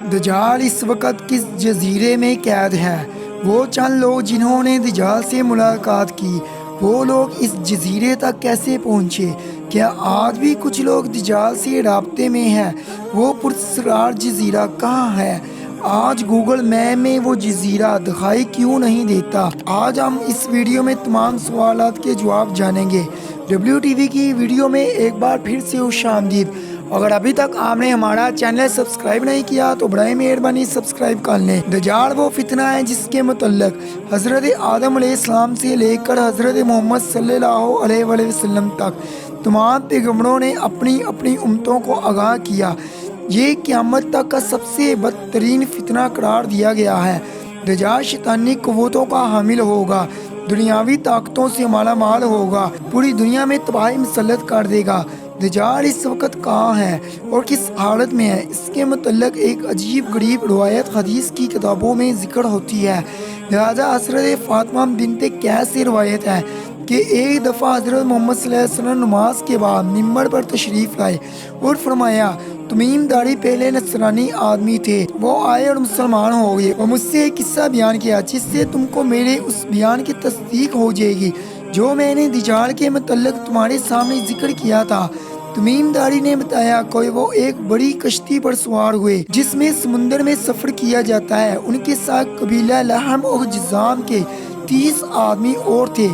دجال اس وقت کس جزیرے میں قید ہے؟ وہ چند لوگ جنہوں نے دجال سے ملاقات کی، وہ لوگ اس جزیرے تک کیسے پہنچے؟ کیا آج بھی کچھ لوگ دجال سے رابطے میں ہیں؟ وہ پراسرار جزیرہ کہاں ہے؟ آج گوگل میپ میں وہ جزیرہ دکھائی کیوں نہیں دیتا؟ آج ہم اس ویڈیو میں تمام سوالات کے جواب جانیں گے۔ WTV کی ویڈیو میں ایک بار پھر سے خوش آمدید۔ اگر ابھی تک آپ نے ہمارا چینل سبسکرائب نہیں کیا تو برائے مہربانی سبسکرائب کر لیں۔ دجال وہ فتنہ ہے جس کے متعلق حضرت آدم علیہ السلام سے لے کر حضرت محمد صلی اللہ علیہ وسلم تک تمام پیغمبروں نے اپنی اپنی امتوں کو آگاہ کیا۔ یہ قیامت تک کا سب سے بدترین فتنہ قرار دیا گیا ہے۔ دجال شیطانی قوتوں کا حامل ہوگا، دنیاوی طاقتوں سے مالا مال ہوگا، پوری دنیا میں تباہی مسلط کر دے گا۔ دجال اس وقت کہاں ہے اور کس حالت میں ہے؟ اس کے متعلق ایک عجیب غریب روایت حدیث کی کتابوں میں ذکر ہوتی ہے۔ لہذا حضرت فاطمہ بنت قیس سے روایت ہے کہ ایک دفعہ حضرت محمد صلی اللہ علیہ وسلم نماز کے بعد ممبر پر تشریف لائے اور فرمایا، تمیم داری پہلے نصرانی آدمی تھے، وہ آئے اور مسلمان ہو گئے۔ اور مجھ سے ایک قصہ بیان کیا جس سے تم کو میرے اس بیان کی تصدیق ہو جائے گی جو میں نے دجال کے متعلق تمہارے سامنے ذکر کیا تھا۔ تمیم داری نے بتایا کہ وہ ایک بڑی کشتی پر سوار ہوئے جس میں سمندر میں سفر کیا جاتا ہے۔ ان کے ساتھ قبیلہ لحم اور جذام کے 30 آدمی اور تھے۔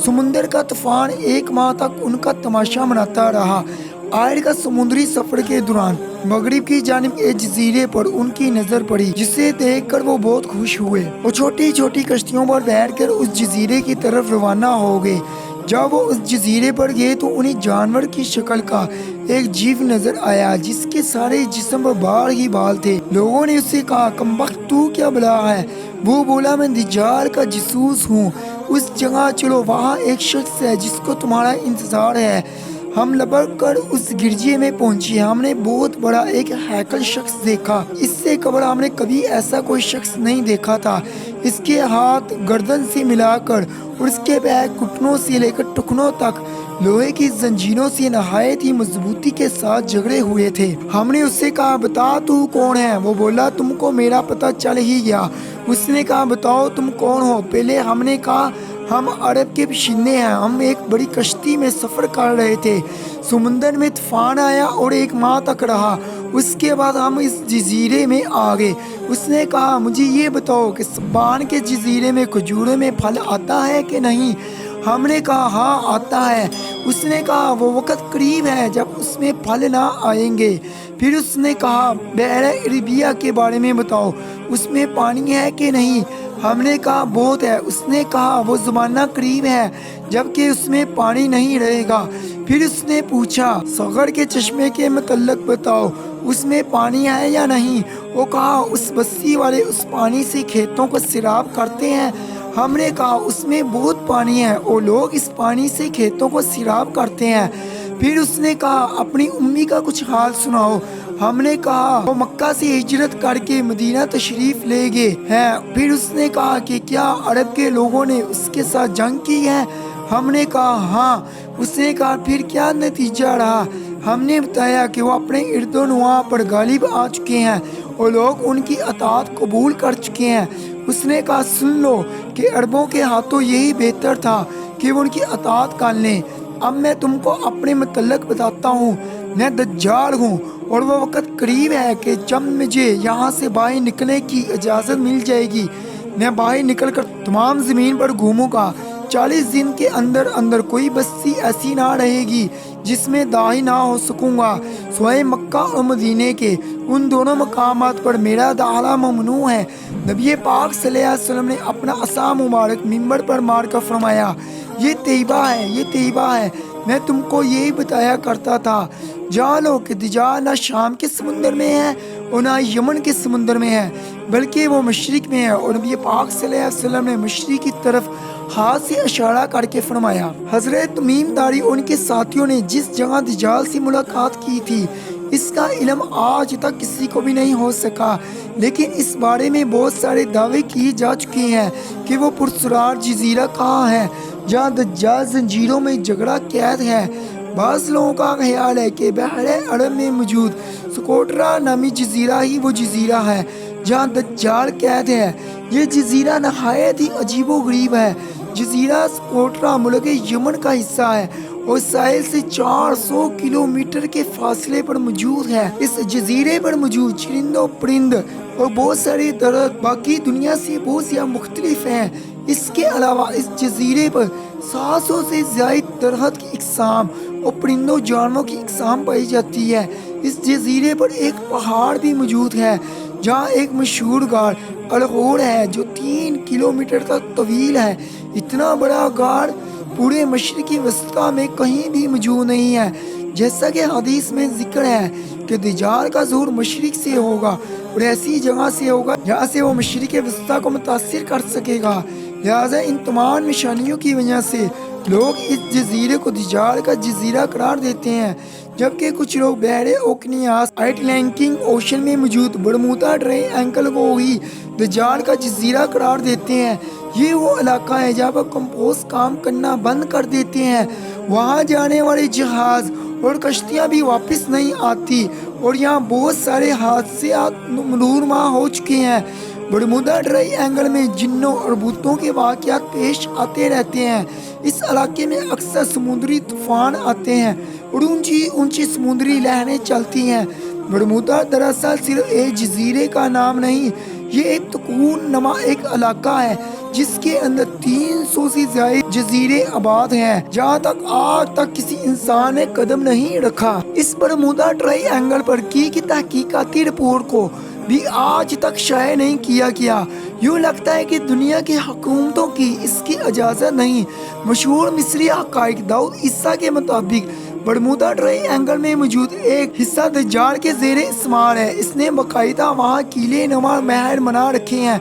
سمندر کا طوفان ایک ماہ تک ان کا تماشا مناتا رہا۔ آئر کا سمندری سفر کے دوران مغرب کی جانب ایک جزیرے پر ان کی نظر پڑی جسے دیکھ کر وہ بہت خوش ہوئے اور چھوٹی چھوٹی کشتیوں پر بیٹھ کر اس جزیرے کی طرف روانہ ہو گئے۔ جب وہ اس جزیرے پر گئے تو انہیں جانور کی شکل کا ایک جیو نظر آیا جس کے سارے جسم پر بال ہی بال تھے۔ لوگوں نے اس سے کہا، کمبخت تو کیا بلا ہے؟ وہ بولا، میں دجال کا جاسوس ہوں۔ اس جگہ چلو، وہاں ایک شخص ہے جس کو تمہارا انتظار ہے۔ ہم لپک کر اس گرجے میں پہنچے۔ ہم نے بہت بڑا ایک ہیکل شخص دیکھا۔ اس سے قبل ہم نے کبھی ایسا کوئی شخص نہیں دیکھا تھا۔ اس کے ہاتھ گردن سے ملا کر اور اس کے پیر گھٹنوں سے لے کر ٹخنوں تک لوہے کی زنجیروں سے نہایت ہی مضبوطی کے ساتھ جگڑے ہوئے تھے۔ ہم نے اس سے کہا، بتا تو کون ہے؟ وہ بولا، تم کو میرا پتہ چل ہی گیا۔ اس نے کہا، بتاؤ تم کون ہو؟ پہلے ہم نے کہا، ہم عرب کے باشندے ہیں، ہم ایک بڑی کشتی میں سفر کر رہے تھے۔ سمندر میں طوفان آیا اور ایک ماہ تک رہا۔ اس کے بعد ہم اس جزیرے میں آ گئے۔ اس نے کہا، مجھے یہ بتاؤ کہ سبان کے جزیرے میں کھجوروں میں پھل آتا ہے کہ نہیں؟ ہم نے کہا، ہاں آتا ہے۔ اس نے کہا، وہ وقت قریب ہے جب اس میں پھل نہ آئیں گے۔ پھر اس نے کہا، بحر عربیہ کے بارے میں بتاؤ، اس میں پانی ہے کہ نہیں؟ ہم نے کہا، بہت ہے۔ اس نے کہا، وہ زمانہ قریب ہے جبکہ اس میں پانی نہیں رہے گا۔ پھر اس نے پوچھا، صغر کے چشمے کے متعلق بتاؤ، اس میں پانی ہے یا نہیں؟ وہ کہا، اس بستی والے اس پانی سے کھیتوں کو سیراب کرتے ہیں۔ ہم نے کہا، اس میں بہت پانی ہے اور لوگ اس پانی سے کھیتوں کو سیراب کرتے ہیں۔ پھر اس نے کہا، اپنی امی کا کچھ حال سناؤ۔ ہم نے کہا، وہ مکہ سے ہجرت کر کے مدینہ تشریف لے گئے ہیں۔ پھر اس نے کہا کہ کیا عرب کے لوگوں نے اس کے ساتھ جنگ کی ہے؟ ہم نے کہا، ہاں۔ اس نے کہا، پھر کیا نتیجہ رہا؟ ہم نے بتایا کہ وہ اپنے ارد و نواح پر غالب آ چکے ہیں اور لوگ ان کی اطاعت قبول کر چکے ہیں۔ اس نے کہا، سن لو کہ عربوں کے ہاتھوں یہی بہتر تھا کہ وہ ان کی اطاعت کر لیں۔ اب میں تم کو اپنے متعلق بتاتا ہوں۔ میں دجال ہوں اور وہ وقت قریب ہے کہ جب مجھے یہاں سے باہر نکلنے کی اجازت مل جائے گی، میں باہر نکل کر تمام زمین پر گھوموں گا۔ 40 دن کے اندر اندر کوئی بستی ایسی نہ رہے گی جس میں داخل نہ ہو سکوں گا، سوائے مکہ اور مدینے کے۔ ان دونوں مقامات پر میرا داخلہ ممنوع ہے۔ نبی پاک صلی اللہ علیہ وسلم نے اپنا عصا مبارک ممبر پر مار کر فرمایا، یہ طیبہ ہے، یہ طیبہ ہے۔ میں تم کو یہی بتایا کرتا تھا۔ جانو کہ دجال نہ شام کے سمندر میں ہے اور نہ یمن کے سمندر میں ہے، بلکہ وہ مشرق میں ہے۔ اور نبی پاک صلی اللہ علیہ وسلم نے مشرق کی طرف ہاتھ سے اشارہ کر کے فرمایا۔ حضرت تمیم داری اور ان کے ساتھیوں نے جس جگہ دجال سے ملاقات کی تھی، اس کا علم آج تک کسی کو بھی نہیں ہو سکا، لیکن اس بارے میں بہت سارے دعوے کیے جا چکے ہیں کہ وہ پراسرار جزیرہ کہاں ہے جہاں دجال زنجیروں میں جگڑا قید ہے۔ بعض لوگوں کا خیال ہے کہ بحر عرب میں موجود سکوٹرا نامی جزیرہ ہی وہ جزیرہ ہے جہاں دجال قید ہے۔ یہ جزیرہ نہایت ہی عجیب و غریب ہے۔ جزیرہ سکوٹرا ملک یمن کا حصہ ہے اور ساحل سے 400 کلومیٹر کے فاصلے پر موجود ہے۔ اس جزیرے پر موجود چرند و پرند اور بہت سارے درخت باقی دنیا سے بہت زیادہ مختلف ہیں۔ اس کے علاوہ اس جزیرے پر 700 سے زائد درخت کی اقسام اور پرندوں جانوروں کی اقسام پائی جاتی ہے۔ اس جزیرے پر ایک پہاڑ بھی موجود ہے جہاں ایک مشہور غار الغور ہے جو 3 کلومیٹر تک طویل ہے۔ اتنا بڑا غار پورے مشرقی وسطی میں کہیں بھی موجود نہیں ہے۔ جیسا کہ حدیث میں ذکر ہے کہ دجال کا ظہور مشرق سے ہوگا اور ایسی جگہ سے ہوگا جہاں سے وہ مشرق وسطی کو متاثر کر سکے گا۔ لہٰذا ان تمام نشانیوں کی وجہ سے لوگ اس جزیرے کو دجال کا جزیرہ قرار دیتے ہیں، جبکہ کچھ لوگ بحر اوقیانوس اٹلانٹک اوشن میں موجود برمودا ٹرائینگل کو ہی دجال کا جزیرہ قرار دیتے ہیں۔ یہ وہ علاقہ ہے جہاں پر کمپوز کام کرنا بند کر دیتے ہیں، وہاں جانے والے جہاز اور کشتیاں بھی واپس نہیں آتی اور یہاں بہت سارے حادثات نورما ہو چکے ہیں۔ برمودا ٹرائینگل میں جنوں اور بھوتوں کے واقعات پیش آتے رہتے ہیں۔ اس علاقے میں اکثر سمندری طوفان آتے ہیں اور اونچی اونچی سمندری لہریں چلتی ہیں۔ برمودا دراصل صرف ایک جزیرے کا نام نہیں، یہ ایک تکون نما ایک علاقہ ہے جس کے اندر 300 سے زائد جزیرے آباد ہیں جہاں تک آج تک کسی انسان نے قدم نہیں رکھا۔ اس برمودا ٹرائینگل پر کی تحقیقاتی رپورٹ کو بھی آج تک شائع نہیں کیا گیا۔ یوں لگتا ہے کہ دنیا کی حکومتوں کی اس کی اجازت نہیں۔ مشہور مصری حقائق داؤد عیسیٰ کے مطابق برمودا ٹرائینگل میں موجود ایک حصہ دجال کے زیر استعمال ہے۔ اس نے باقاعدہ وہاں قلعے نما محل بنا رکھے ہیں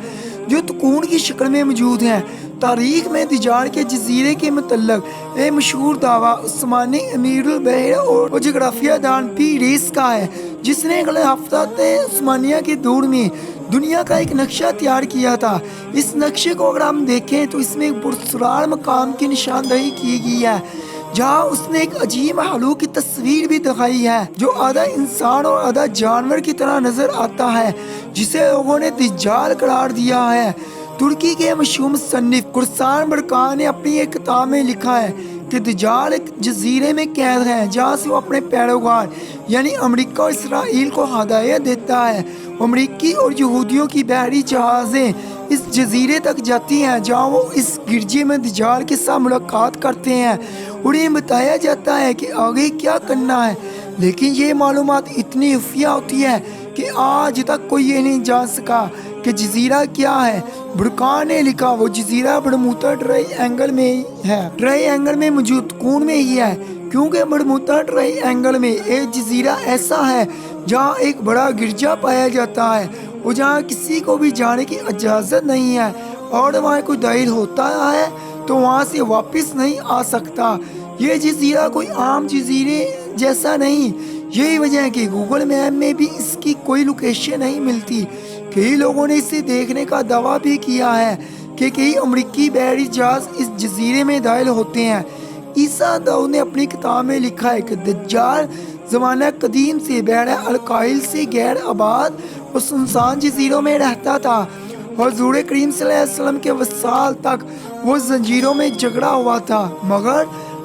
جو تکون کی شکل میں موجود ہیں۔ تاریخ میں دجال کے جزیرے کے متعلق ایک مشہور دعویٰ عثمانی امیر البحر اور جغرافیہ دان پی ریس کا ہے، جس نے خلافت عثمانیہ کے دور میں دنیا کا ایک نقشہ تیار کیا تھا۔ اس نقشے کو اگر ہم دیکھیں تو اس میں ایک پراسرار مقام کی نشاندہی کی گئی ہے جہاں اس نے ایک عجیب مخلوق کی تصویر بھی دکھائی ہے جو آدھا انسان اور آدھا جانور کی طرح نظر آتا ہے، جسے لوگوں نے دجال قرار دیا ہے۔ ترکی کے مشہور مصنف قرسان برقان نے اپنی ایک کتاب میں لکھا ہے کہ دجال ایک جزیرے میں قید ہے جہاں سے وہ اپنے پیروکار یعنی امریکہ اور اسرائیل کو ہدایت دیتا ہے۔ امریکی اور یہودیوں کی بحری جہازیں اس جزیرے تک جاتی ہیں جہاں وہ اس گرجے میں دجال کے ساتھ ملاقات کرتے ہیں اور انہیں بتایا جاتا ہے کہ آگے کیا کرنا ہے، لیکن یہ معلومات اتنی خفیہ ہوتی ہے کہ آج تک کوئی یہ نہیں جان سکا کہ جزیرہ کیا ہے۔ برقان نے لکھا وہ جزیرہ برمودا ٹرائینگل میں ہے، ٹرائینگل میں موجود کون میں ہی ہے، کیونکہ برمودا ٹرائینگل میں ایک جزیرہ ایسا ہے جہاں ایک بڑا گرجا پایا جاتا ہے اور جہاں کسی کو بھی جانے کی اجازت نہیں ہے اور وہاں کوئی داخل ہوتا ہے تو وہاں سے واپس نہیں آ سکتا۔ یہ جزیرہ کوئی عام جزیرے جیسا نہیں، یہی وجہ ہے کہ گوگل میپ میں بھی اس کی کوئی لوکیشن نہیں ملتی۔ کئی لوگوں نے اسے دیکھنے کا دعویٰ بھی کیا ہے کہ کئی امریکی بحری جہاز اس جزیرے میں داخل ہوتے ہیں۔ عیسیٰ داؤد نے اپنی کتاب میں لکھا ہے کہ دجال زمانہ قدیم سے بحر الکاہل سے غیر آباد اور سنسان جزیروں میں رہتا تھا اور حضور کریم صلی اللہ علیہ وسلم کے وصال تک وہ زنجیروں میں جکڑا ہوا تھا، مگر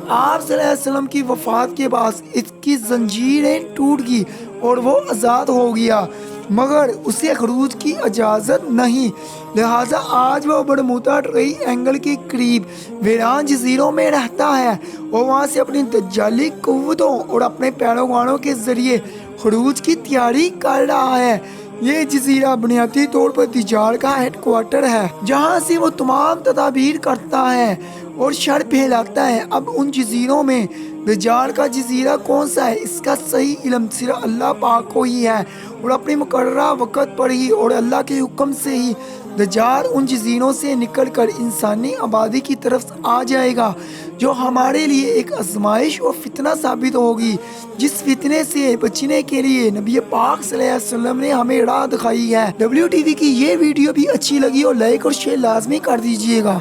آپ صلی اللہ علیہ وسلم کی وفات کے بعد اس کی زنجیریں ٹوٹ گئی اور وہ آزاد ہو گیا، مگر اسے خروج کی اجازت نہیں۔ لہٰذا آج وہ برمودا ٹرائینگل کے قریب ویران جزیروں میں رہتا ہے اور وہاں سے اپنی دجالی قوتوں اور اپنے پیروکاروں کے ذریعے خروج کی تیاری کر رہا ہے۔ یہ جزیرہ بنیادی طور پر دجال کا ہیڈ کوارٹر ہے جہاں سے وہ تمام تدابیر کرتا ہے اور شر پھیلاتا ہے۔ اب ان جزیروں میں دجال کا جزیرہ کون سا ہے اس کا صحیح علم صرف اللہ پاک کو ہی ہے اور اپنے مقررہ وقت پر ہی اور اللہ کے حکم سے ہی دجال ان جزیروں سے نکل کر انسانی آبادی کی طرف آ جائے گا جو ہمارے لیے ایک آزمائش اور فتنہ ثابت ہوگی، جس فتنے سے بچنے کے لیے نبی پاک صلی اللہ علیہ وسلم نے ہمیں راہ دکھائی ہے۔ WTV کی یہ ویڈیو بھی اچھی لگی اور لائک اور شیئر لازمی کر دیجیے گا۔